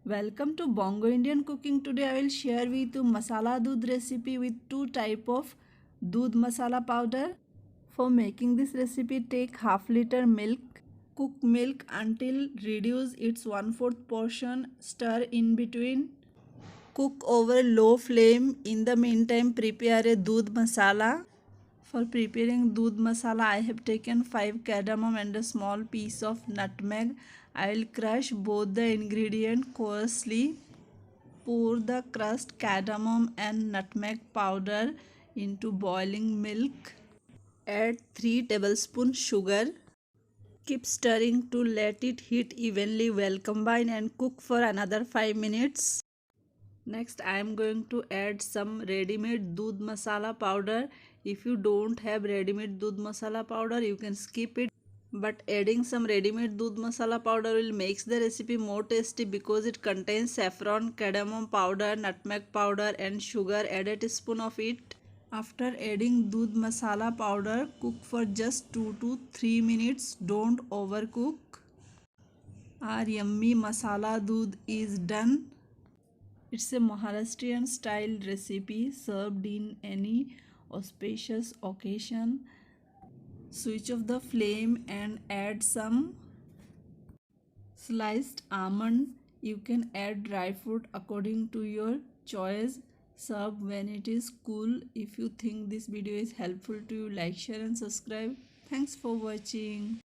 Welcome to Bongo Indian Cooking. Today I will share with you Masala Dudh recipe with two type of Dudh Masala powder. For making this recipe, take half liter milk. Cook milk until reduce its 1/4 portion. Stir in between. Cook over low flame. In the meantime, prepare a Dudh Masala. For preparing Dudh Masala, I have taken 5 cardamom and a small piece of nutmeg. I will crush both the ingredients coarsely. Pour the crushed cardamom and nutmeg powder into boiling milk. Add 3 tablespoons sugar. Keep stirring to let it heat evenly. Well combine and cook for another 5 minutes. Next, I am going to add some ready-made Dudh Masala powder. If you don't have ready-made Dudh Masala powder, you can skip it. But adding some ready-made Dudh Masala powder will make the recipe more tasty because it contains saffron, cardamom powder, nutmeg powder and sugar. Add a teaspoon of it. After adding Dudh Masala powder, cook for just 2 to 3 minutes. Don't overcook. Our yummy Masala Dudh is done. It's a Maharashtrian style recipe served in any auspicious occasion. Switch off the flame and add some sliced almond. You can add dry fruit according to your choice. Serve when it is cool. If you think this video is helpful to you, like, share and subscribe. Thanks for watching.